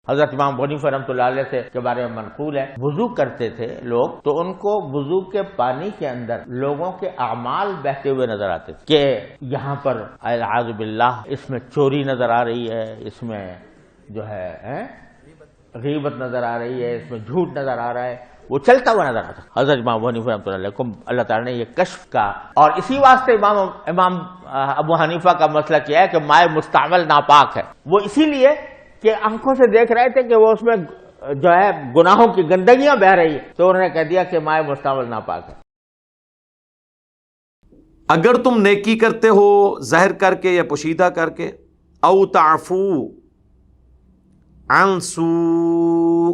حضرت امام غنی رحمۃ اللہ علیہ سے کے بارے میں منقول ہے، وضو کرتے تھے لوگ تو ان کو وضو کے پانی کے اندر لوگوں کے اعمال بہتے ہوئے نظر آتے تھے کہ یہاں پر اعوذ باللہ اس میں چوری نظر آ رہی ہے، اس میں جو ہے غیبت نظر آ رہی ہے، اس میں جھوٹ نظر آ رہا ہے، وہ چلتا ہوا نظر آتا. حضرت امام حنیفہ رحمۃ اللہ علیہ کو اللہ تعالیٰ نے یہ کشف کا، اور اسی واسطے امام ابو حنیفہ کا مسئلہ کیا ہے کہ مائع مستعمل ناپاک ہے. وہ اسی لیے کہ آنکھوں سے دیکھ رہے تھے کہ وہ اس میں جو ہے گناہوں کی گندگیاں بہ رہی ہے، تو انہوں نے کہہ دیا کہ مائع مستعمل ناپاک ہے. اگر تم نیکی کرتے ہو ظاہر کر کے یا پوشیدہ کر کے، او تعفو عن سوء،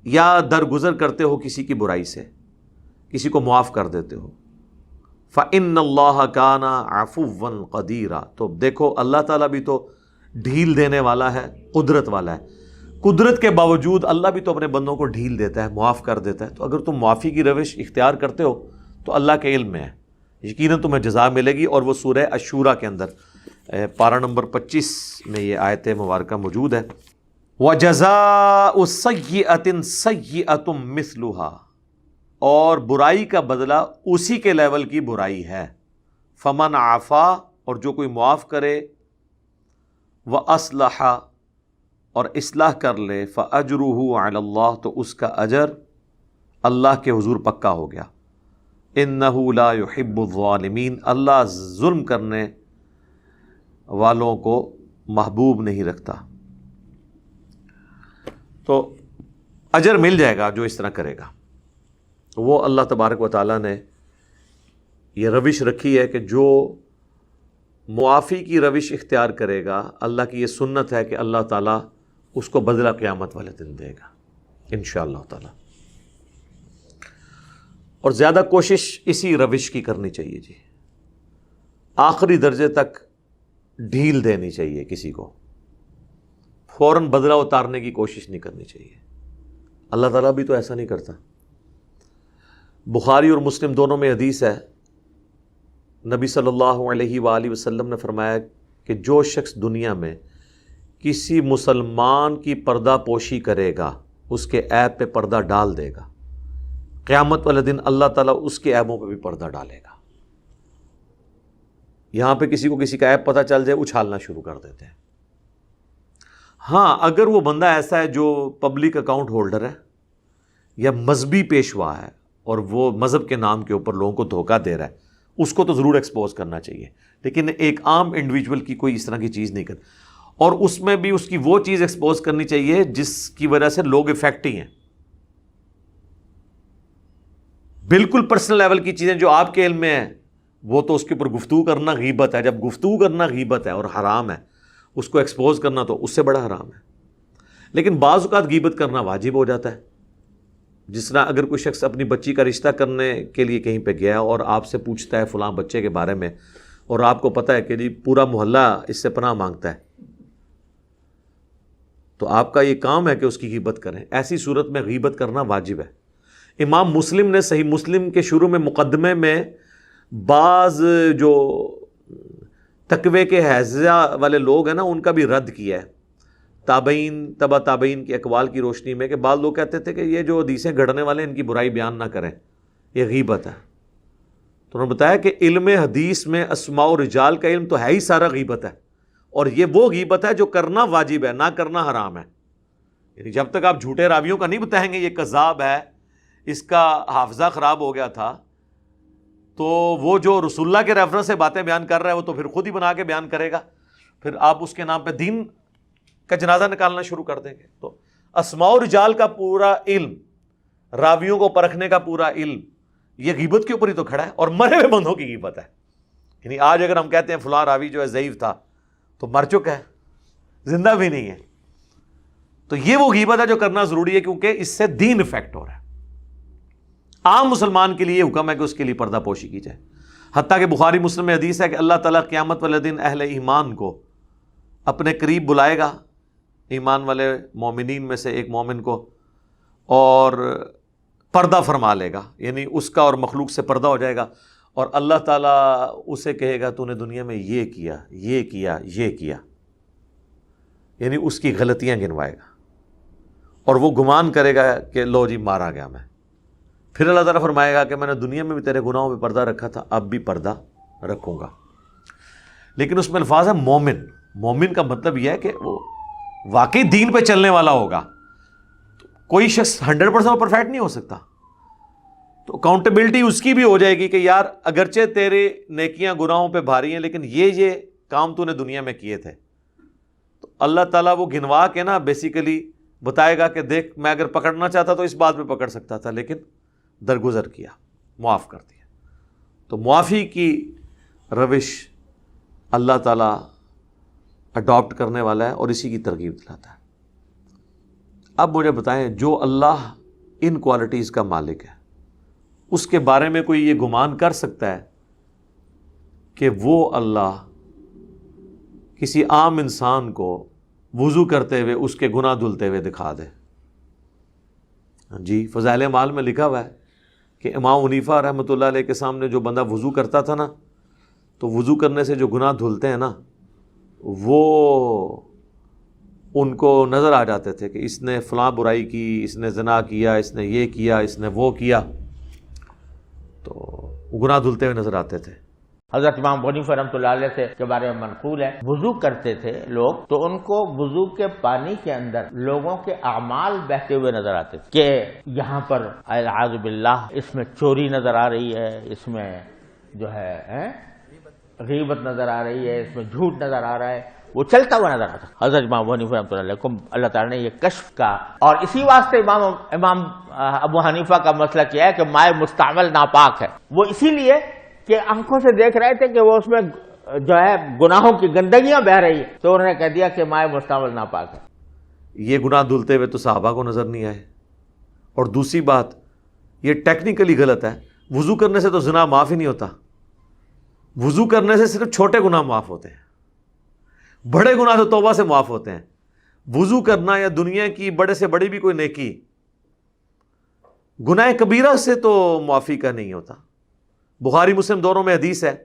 یا درگزر کرتے ہو کسی کی برائی سے، کسی کو معاف کر دیتے ہو، فَإِنَّ اللَّهَ كَانَ عَفُوًّا قَدِيرًا، تو دیکھو اللہ تعالیٰ بھی تو ڈھیل دینے والا ہے، قدرت والا ہے. قدرت کے باوجود اللہ بھی تو اپنے بندوں کو ڈھیل دیتا ہے، معاف کر دیتا ہے. تو اگر تم معافی کی روش اختیار کرتے ہو تو اللہ کے علم میں ہے، یقیناً تمہیں جزا ملے گی. اور وہ سورہ الشورى کے اندر پارہ نمبر 25 میں یہ آیت مبارکہ موجود ہے. وَجَزَاءُ سَيِّئَةٍ سَيِّئَةٌ مِثْلُهَا، اور برائی کا بدلہ اسی کے لیول کی برائی ہے. فَمَنْ عَفَا، اور جو کوئی معاف کرے، وَأَصْلَحَ، اور اصلاح کر لے، فَأَجْرُهُ عَلَى اللَّهِ، تو اس کا اجر اللہ کے حضور پکا ہو گیا. إِنَّهُ لَا يُحِبُّ الظَّالِمِينَ، اللہ ظلم کرنے والوں کو محبوب نہیں رکھتا. تو اجر مل جائے گا جو اس طرح کرے گا. وہ اللہ تبارک و تعالیٰ نے یہ روش رکھی ہے کہ جو معافی کی روش اختیار کرے گا، اللہ کی یہ سنت ہے کہ اللہ تعالیٰ اس کو بدلہ قیامت والے دن دے گا انشاءاللہ تعالیٰ. اور زیادہ کوشش اسی روش کی کرنی چاہیے جی. آخری درجے تک ڈھیل دینی چاہیے، کسی کو فوراً بدلہ اتارنے کی کوشش نہیں کرنی چاہیے. اللہ تعالیٰ بھی تو ایسا نہیں کرتا. بخاری اور مسلم دونوں میں حدیث ہے، نبی صلی اللہ علیہ وآلہ وسلم نے فرمایا کہ جو شخص دنیا میں کسی مسلمان کی پردہ پوشی کرے گا، اس کے عیب پہ پردہ ڈال دے گا، قیامت والے دن اللہ تعالیٰ اس کے عیبوں پہ بھی پردہ ڈالے گا. یہاں پہ کسی کو کسی کا عیب پتہ چل جائے، اچھالنا شروع کر دیتے ہیں. ہاں، اگر وہ بندہ ایسا ہے جو پبلک اکاؤنٹ ہولڈر ہے یا مذہبی پیشوا ہے اور وہ مذہب کے نام کے اوپر لوگوں کو دھوکہ دے رہا ہے، اس کو تو ضرور ایکسپوز کرنا چاہیے. لیکن ایک عام انڈیویجول کی کوئی اس طرح کی چیز نہیں کرتی، اور اس میں بھی اس کی وہ چیز ایکسپوز کرنی چاہیے جس کی وجہ سے لوگ افیکٹ ہی ہیں. بالکل پرسنل لیول کی چیزیں جو آپ کے علم میں ہیں، وہ تو اس کے اوپر گفتگو کرنا غیبت ہے. جب گفتگو کرنا غیبت ہے اور حرام ہے، اس کو ایکسپوز کرنا تو اس سے بڑا حرام ہے. لیکن بعض اوقات غیبت کرنا واجب ہو جاتا ہے. جس طرح اگر کوئی شخص اپنی بچی کا رشتہ کرنے کے لیے کہیں پہ گیا اور آپ سے پوچھتا ہے فلاں بچے کے بارے میں، اور آپ کو پتہ ہے کہ جی پورا محلہ اس سے پناہ مانگتا ہے، تو آپ کا یہ کام ہے کہ اس کی غیبت کریں. ایسی صورت میں غیبت کرنا واجب ہے. امام مسلم نے صحیح مسلم کے شروع میں مقدمے میں بعض جو تقوی کے حیضہ والے لوگ ہیں نا، ان کا بھی رد کیا ہے، تابعین تبع تابعین کی اقوال کی روشنی میں، کہ بعض لوگ کہتے تھے کہ یہ جو حدیثیں گھڑنے والے ان کی برائی بیان نہ کریں، یہ غیبت ہے. تو انہوں نے بتایا کہ علم حدیث میں اسماء و رجال کا علم تو ہے ہی سارا غیبت ہے، اور یہ وہ غیبت ہے جو کرنا واجب ہے، نہ کرنا حرام ہے. یعنی جب تک آپ جھوٹے راویوں کا نہیں بتائیں گے یہ کذاب ہے، اس کا حافظہ خراب ہو گیا تھا، تو وہ جو رسول اللہ کے ریفرنس سے باتیں بیان کر رہا ہے وہ تو پھر خود ہی بنا کے بیان کرے گا، پھر آپ اس کے نام پہ دین کا جنازہ نکالنا شروع کر دیں گے. تو اسماء و رجال کا پورا علم، راویوں کو پرکھنے کا پورا علم، یہ غیبت کے اوپر ہی تو کھڑا ہے، اور مرے ہوئے بندوں کی غیبت ہے. یعنی آج اگر ہم کہتے ہیں فلاں راوی جو ہے ضعیف تھا، تو مر چکا ہے، زندہ بھی نہیں ہے. تو یہ وہ غیبت ہے جو کرنا ضروری ہے، کیونکہ اس سے دین افیکٹ ہو رہا ہے. عام مسلمان کے لیے یہ حکم ہے کہ اس کے لیے پردہ پوشی کی جائے. حتیٰ کہ بخاری مسلم میں حدیث ہے کہ اللہ تعالیٰ قیامت والے دن اہل ایمان کو اپنے قریب بلائے گا، ایمان والے مومنین میں سے ایک مومن کو، اور پردہ فرما لے گا، یعنی اس کا اور مخلوق سے پردہ ہو جائے گا، اور اللہ تعالیٰ اسے کہے گا تو نے دنیا میں یہ کیا، یہ کیا، یہ کیا، یعنی اس کی غلطیاں گنوائے گا. اور وہ گمان کرے گا کہ لو جی مارا گیا میں، پھر اللہ تعالیٰ فرمائے گا کہ میں نے دنیا میں بھی تیرے گناہوں پہ پردہ رکھا تھا، اب بھی پردہ رکھوں گا۔ لیکن اس میں الفاظ ہے مومن۔ مومن کا مطلب یہ ہے کہ وہ واقعی دین پہ چلنے والا ہوگا۔ کوئی شخص 100% پرفیکٹ نہیں ہو سکتا، تو اکاؤنٹیبلٹی اس کی بھی ہو جائے گی کہ یار اگرچہ تیرے نیکیاں گناہوں پہ بھاری ہیں لیکن یہ کام تو نے دنیا میں کیے تھے، تو اللہ تعالیٰ وہ گنوا کے نا بیسیکلی بتائے گا کہ دیکھ میں اگر پکڑنا چاہتا تو اس بات پہ پکڑ سکتا تھا لیکن درگزر کیا، معاف کر دیا۔ تو معافی کی روش اللہ تعالیٰ اڈاپٹ کرنے والا ہے اور اسی کی ترغیب دلاتا ہے۔ اب مجھے بتائیں، جو اللہ ان کوالٹیز کا مالک ہے اس کے بارے میں کوئی یہ گمان کر سکتا ہے کہ وہ اللہ کسی عام انسان کو وضو کرتے ہوئے اس کے گناہ دھلتے ہوئے دکھا دے؟ جی، فضائل اعمال میں لکھا ہوا ہے کہ امام حنیفہ رحمۃ اللہ علیہ کے سامنے جو بندہ وضو کرتا تھا نا، تو وضو کرنے سے جو گناہ دھلتے ہیں نا وہ ان کو نظر آ جاتے تھے کہ اس نے فلاں برائی کی، اس نے زنا کیا، اس نے یہ کیا، اس نے وہ کیا، تو گناہ دھلتے ہوئے نظر آتے تھے۔ حضرت امام حنیفہ رحمۃ اللہ علیہ سے کے بارے میں منقول ہے، وضو کرتے تھے لوگ تو ان کو وضو کے پانی کے اندر لوگوں کے اعمال بہتے ہوئے نظر آتے تھے، کہ یہاں پر اعوذ باللہ اس میں چوری نظر آ رہی ہے، اس میں جو ہے غیبت نظر آ رہی ہے، اس میں جھوٹ نظر آ رہا ہے، وہ چلتا ہوا نظر آتا۔ حضرت امام حنیفہ رحمۃ اللہ علیہ کو اللہ تعالیٰ نے یہ کشف کا، اور اسی واسطے امام ابو حنیفہ کا مسئلہ کیا ہے کہ مائع مستعمل ناپاک ہے۔ وہ اسی لیے کہ آنکھوں سے دیکھ رہے تھے کہ وہ اس میں جو ہے گناہوں کی گندگیاں بہ رہی ہیں، تو انہوں نے کہہ دیا کہ مائع مستعمل ناپاک ہے۔ یہ گناہ دھلتے ہوئے تو صحابہ کو نظر نہیں آئے۔ اور دوسری بات، یہ ٹیکنیکلی غلط ہے، وضو کرنے سے تو زنا معاف ہی نہیں ہوتا، وضو کرنے سے صرف چھوٹے گناہ معاف ہوتے ہیں، بڑے گناہ تو توبہ سے معاف ہوتے ہیں۔ وضو کرنا یا دنیا کی بڑے سے بڑی بھی کوئی نیکی گناہ کبیرہ سے تو معافی کا نہیں ہوتا۔ بخاری مسلم دونوں میں حدیث ہے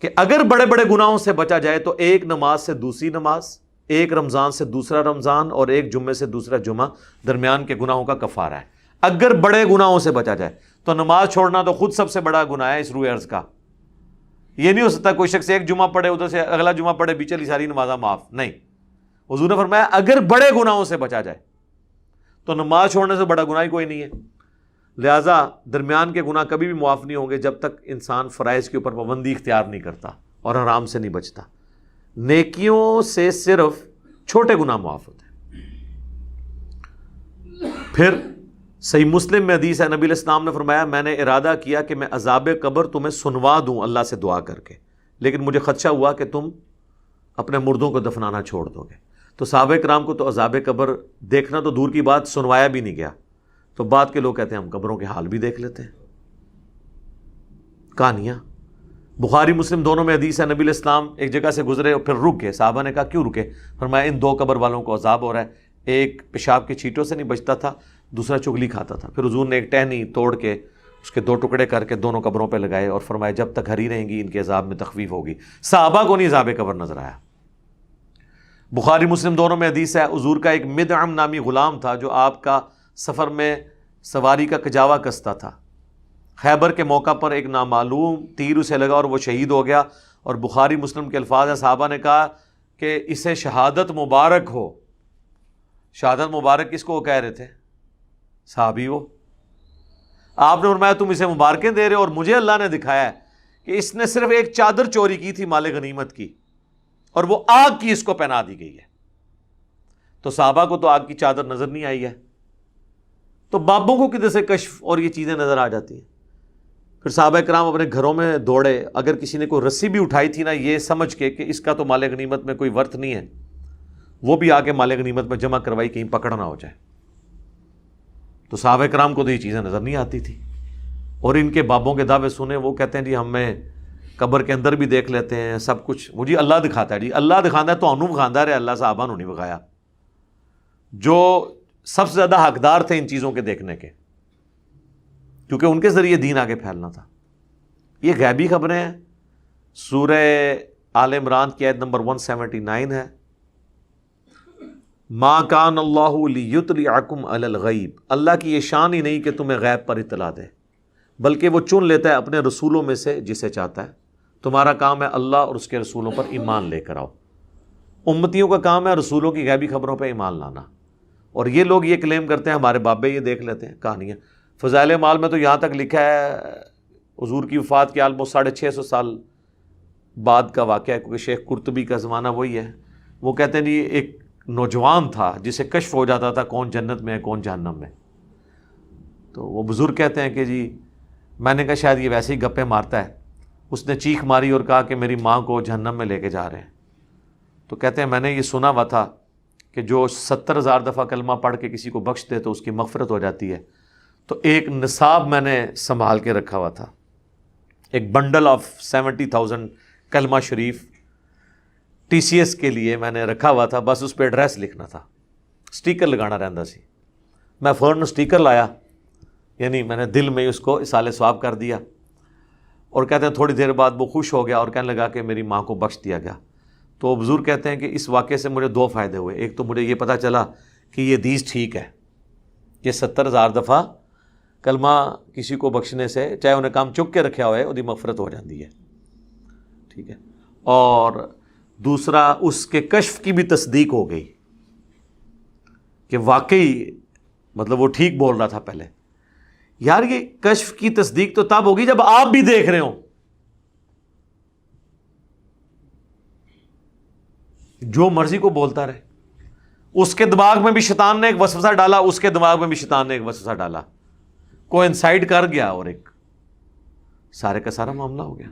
کہ اگر بڑے بڑے گناہوں سے بچا جائے تو ایک نماز سے دوسری نماز، ایک رمضان سے دوسرا رمضان اور ایک جمعے سے دوسرا جمعہ درمیان کے گناہوں کا کفارہ ہے۔ اگر بڑے گناہوں سے بچا جائے تو نماز چھوڑنا تو خود سب سے بڑا گناہ ہے اس روئے ارض کا۔ یہ نہیں ہو سکتا کوئی شخص ایک جمعہ پڑھے ادھر سے اگلا جمعہ پڑھے بیچ والی ساری نمازاں معاف، نہیں۔ حضور نے فرمایا اگر بڑے گناہوں سے بچا جائے تو نماز چھوڑنے سے بڑا گناہ ہی کوئی نہیں ہے۔ لہٰذا درمیان کے گناہ کبھی بھی معاف نہیں ہوں گے جب تک انسان فرائض کے اوپر پابندی اختیار نہیں کرتا اور حرام سے نہیں بچتا۔ نیکیوں سے صرف چھوٹے گناہ معاف ہوتے ہیں۔ پھر صحیح مسلم میں حدیث ہے، نبی علیہ السلام نے فرمایا میں نے ارادہ کیا کہ میں عذاب قبر تمہیں سنوا دوں اللہ سے دعا کر کے، لیکن مجھے خدشہ ہوا کہ تم اپنے مردوں کو دفنانا چھوڑ دو گے۔ تو صحابہ کرام کو تو عذاب قبر دیکھنا تو دور کی بات سنوایا بھی نہیں گیا، تو بعد کے لوگ کہتے ہیں ہم قبروں کے حال بھی دیکھ لیتے ہیں۔ کہانیاں بخاری مسلم دونوں میں حدیث ہے، نبی علیہ السلام ایک جگہ سے گزرے اور پھر رک گئے۔ صحابہ نے کہا کیوں رکے؟ فرمایا ان دو قبر والوں کو عذاب ہو رہا ہے، ایک پیشاب کے چھینٹوں سے نہیں بچتا تھا، دوسرا چگلی کھاتا تھا۔ پھر حضور نے ایک ٹہنی توڑ کے اس کے دو ٹکڑے کر کے دونوں قبروں پہ لگائے اور فرمایا جب تک ہری رہیں گی ان کے عذاب میں تخفیف ہوگی۔ صحابہ کو نہیں عذاب قبر نظر آیا۔ بخاری مسلم دونوں میں حدیث ہے، حضور کا ایک مدعم نامی غلام تھا جو آپ کا سفر میں سواری کا کجاوا کستا تھا۔ خیبر کے موقع پر ایک نامعلوم تیر اسے لگا اور وہ شہید ہو گیا، اور بخاری مسلم کے الفاظ ہیں صحابہ نے کہا کہ اسے شہادت مبارک ہو۔ شہادت مبارک کس کو کہہ رہے تھے؟ صحابی وہ۔ آپ نے فرمایا تم اسے مبارکیں دے رہے ہو اور مجھے اللہ نے دکھایا ہے کہ اس نے صرف ایک چادر چوری کی تھی مال غنیمت کی، اور وہ آگ کی اس کو پہنا دی گئی ہے۔ تو صحابہ کو تو آگ کی چادر نظر نہیں آئی ہے، تو بابوں کو کدھر سے کشف اور یہ چیزیں نظر آ جاتی ہیں؟ پھر صحابہ کرام اپنے گھروں میں دوڑے، اگر کسی نے کوئی رسی بھی اٹھائی تھی نا یہ سمجھ کے کہ اس کا تو مال غنیمت میں کوئی ورث نہیں ہے، وہ بھی آ کے مال غنیمت میں جمع کروائی کہیں پکڑ نہ ہو جائے۔ تو صحابہ کرام کو تو یہ چیزیں نظر نہیں آتی تھی، اور ان کے بابوں کے دعوے سنے، وہ کہتے ہیں جی ہمیں قبر کے اندر بھی دیکھ لیتے ہیں سب کچھ، وہ جی اللہ دکھاتا ہے، جی اللہ دکھاتا ہے تو انو بخاندہ رہے، اللہ صحابہ نے نہیں بخایا، جو سب سے زیادہ حقدار تھے ان چیزوں کے دیکھنے کے، کیونکہ ان کے ذریعے دین آگے پھیلنا تھا۔ یہ غیبی خبریں ہیں۔ سورہ آل عمران کی آیت نمبر 179 ہے، ما کان اللہ لیطلعکم علی الغیب، اللہ کی یہ شان ہی نہیں کہ تمہیں غیب پر اطلاع دے، بلکہ وہ چن لیتا ہے اپنے رسولوں میں سے جسے چاہتا ہے۔ تمہارا کام ہے اللہ اور اس کے رسولوں پر ایمان لے کر آؤ۔ امتیوں کا کام ہے رسولوں کی غیبی خبروں پہ ایمان لانا، اور یہ لوگ یہ کلیم کرتے ہیں ہمارے بابے یہ دیکھ لیتے ہیں کہانیاں۔ فضائل اعمال میں تو یہاں تک لکھا ہے، حضور کی وفات کے آلموسٹ 650 سال بعد کا واقعہ ہے، کیونکہ شیخ قرطبی کا زمانہ وہی ہے۔ وہ کہتے ہیں جی ایک نوجوان تھا جسے کشف ہو جاتا تھا کون جنت میں ہے کون جہنم میں، تو وہ بزرگ کہتے ہیں کہ جی میں نے کہا شاید یہ ویسے ہی گپے مارتا ہے۔ اس نے چیخ ماری اور کہا کہ میری ماں کو جہنم میں لے کے جا رہے ہیں۔ تو کہتے ہیں میں نے یہ سنا ہوا تھا کہ جو 70,000 دفعہ کلمہ پڑھ کے کسی کو بخش دے تو اس کی مغفرت ہو جاتی ہے۔ تو ایک نصاب میں نے سنبھال کے رکھا ہوا تھا، ایک بنڈل آف 70,000 کلمہ شریف ٹی سی ایس کے لیے میں نے رکھا ہوا تھا، بس اس پہ ایڈریس لکھنا تھا، سٹیکر لگانا رہندا سی۔ میں فوراً سٹیکر لایا، یعنی میں نے دل میں اس کو اصال ثواب کر دیا، اور کہتے ہیں تھوڑی دیر بعد وہ خوش ہو گیا اور کہنے لگا کہ میری ماں کو بخش دیا گیا۔ تو بزرگ کہتے ہیں کہ اس واقعے سے مجھے 2 فائدے ہوئے۔ ایک تو مجھے یہ پتہ چلا کہ یہ حدیث ٹھیک ہے، یہ 70,000 دفعہ کلمہ کسی کو بخشنے سے چاہے انہیں کام چک کے رکھا ہوئے وہ مغفرت ہو جاتی ہے، ٹھیک ہے۔ اور دوسرا اس کے کشف کی بھی تصدیق ہو گئی کہ واقعی مطلب وہ ٹھیک بول رہا تھا پہلے۔ یار یہ کشف کی تصدیق تو تب ہوگی جب آپ بھی دیکھ رہے ہوں۔ جو مرضی کو بولتا رہے، اس کے دماغ میں بھی شیطان نے ایک وسوسہ ڈالا، اس کے دماغ میں بھی شیطان نے ایک وسوسہ ڈالا، کو انسائڈ کر گیا اور ایک سارے کا سارا معاملہ ہو گیا۔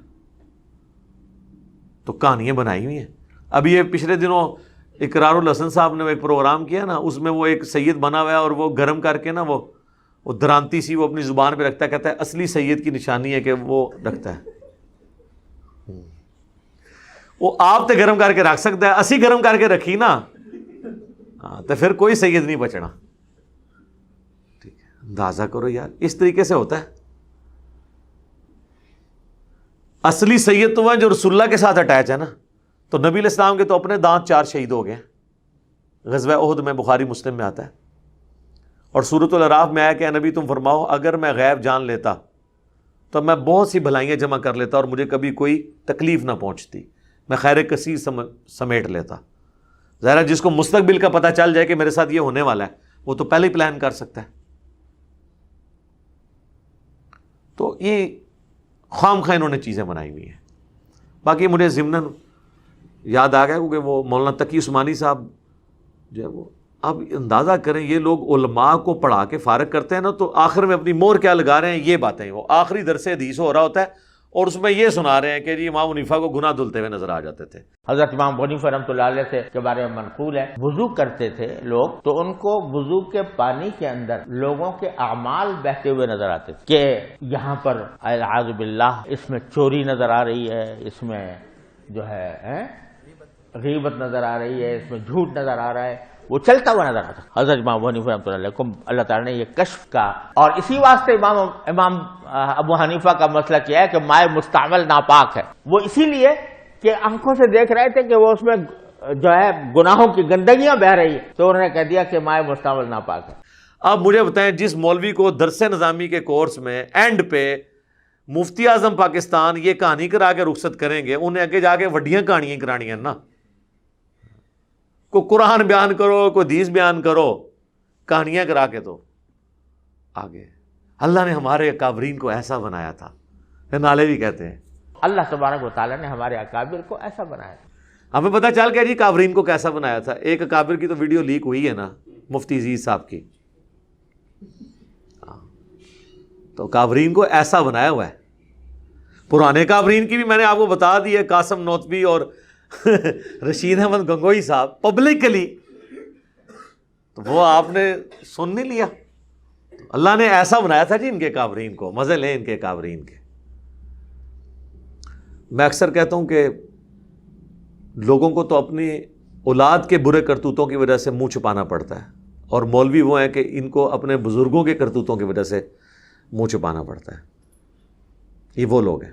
تو کہانیاں بنائی ہوئی ہیں۔ ابھی یہ پچھلے دنوں اقرار الحسن صاحب نے ایک پروگرام کیا نا، اس میں وہ ایک سید بنا ہوا ہے اور وہ گرم کر کے نا وہ درانتی سی وہ اپنی زبان پہ رکھتا ہے، کہتا ہے اصلی سید کی نشانی ہے کہ وہ رکھتا ہے۔ وہ آپ تے گرم کر کے رکھ سکتا ہے، اسی گرم کر کے رکھی نا ہاں تو پھر کوئی سید نہیں بچنا۔ ٹھیک ہے، اندازہ کرو یار اس طریقے سے ہوتا ہے۔ اصلی سید تو ہے جو رسول اللہ کے ساتھ اٹیچ ہے نا۔ تو نبی علیہ السلام کے تو اپنے دانت 4 شہید ہو گئے، غزوہ احد میں، بخاری مسلم میں آتا ہے۔ اور سورۃ الاعراف میں آیا کہ اے نبی تم فرماؤ اگر میں غیب جان لیتا تو میں بہت سی بھلائیاں جمع کر لیتا اور مجھے کبھی کوئی تکلیف نہ پہنچتی، میں خیر کثیر سمیٹ لیتا۔ ظاہر ہے جس کو مستقبل کا پتہ چل جائے کہ میرے ساتھ یہ ہونے والا ہے وہ تو پہلے ہی پلان کر سکتا ہے۔ تو یہ خام خواہ انہوں نے چیزیں بنائی ہوئی ہیں۔ باقی مجھے ضمناً یاد آ گیا کیونکہ وہ مولانا تقی عثمانی صاحب جو ہے وہ، اب اندازہ کریں یہ لوگ علماء کو پڑھا کے فارغ کرتے ہیں نا تو آخر میں اپنی مہر کیا لگا رہے ہیں، یہ باتیں وہ آخری درس حدیث ہو رہا ہوتا ہے اور اس میں یہ سنا رہے ہیں کہ جی امام حنیفہ کو گناہ دھلتے ہوئے نظر آ جاتے تھے۔ حضرت امام حنیفہ رحمۃ اللہ علیہ سے کے بارے میں منقول ہے، وضو کرتے تھے لوگ تو ان کو وضو کے پانی کے اندر لوگوں کے اعمال بہتے ہوئے نظر آتے تھے، کہ یہاں پر اعوذ باللہ اس میں چوری نظر آ رہی ہے، اس میں جو ہے غیبت نظر آ رہی ہے، اس میں جھوٹ نظر آ رہا ہے، وہ چلتا ہوا نظر آتا۔ حضرت امام ابو حنیفہ رحمۃ اللہ علیہ کو اللہ تعالیٰ نے یہ کشف کا، اور اسی واسطے امام ابو حنیفہ کا مسئلہ کیا ہے کہ مائع مستعمل ناپاک ہے۔ وہ اسی لیے کہ آنکھوں سے دیکھ رہے تھے کہ وہ اس میں جو ہے گناہوں کی گندگیاں بہ رہی ہے، تو انہوں نے کہہ دیا کہ مائع مستعمل ناپاک ہے۔ اب مجھے بتائیں جس مولوی کو درس نظامی کے کورس میں اینڈ پہ مفتی اعظم پاکستان یہ کہانی کرا کے رخصت کریں گے، انہیں آگے جا کے وڈیاں کہانیاں کرانی ہیں نا، کو قرآن بیان کرو، کوئی حدیث بیان کرو، کہانیاں کرا کے تو آگے۔ اللہ نے ہمارے اکابرین کو ایسا بنایا تھا، نالے بھی کہتے ہیں اللہ تبارک و تعالیٰ نے ہمارے اکابر کو ایسا بنایا تھا۔ ہمیں پتہ چل گیا جی اکابرین کو کیسا بنایا تھا۔ ایک اکابر کی تو ویڈیو لیک ہوئی ہے نا، مفتی عزیز صاحب کی، تو اکابرین کو ایسا بنایا ہوا ہے۔ پرانے اکابرین کی بھی میں نے آپ کو بتا دی ہے، قاسم نوتبی اور رشید احمد گنگوئی صاحب پبلکلی، تو وہ آپ نے سن نہیں لیا۔ اللہ نے ایسا بنایا تھا جی ان کے اکابرین کو، مزے لیں ان کے اکابرین کے۔ میں اکثر کہتا ہوں کہ لوگوں کو تو اپنی اولاد کے برے کرتوتوں کی وجہ سے منہ چھپانا پڑتا ہے، اور مولوی وہ ہیں کہ ان کو اپنے بزرگوں کے کرتوتوں کی وجہ سے منہ چھپانا پڑتا ہے۔ یہ وہ لوگ ہیں۔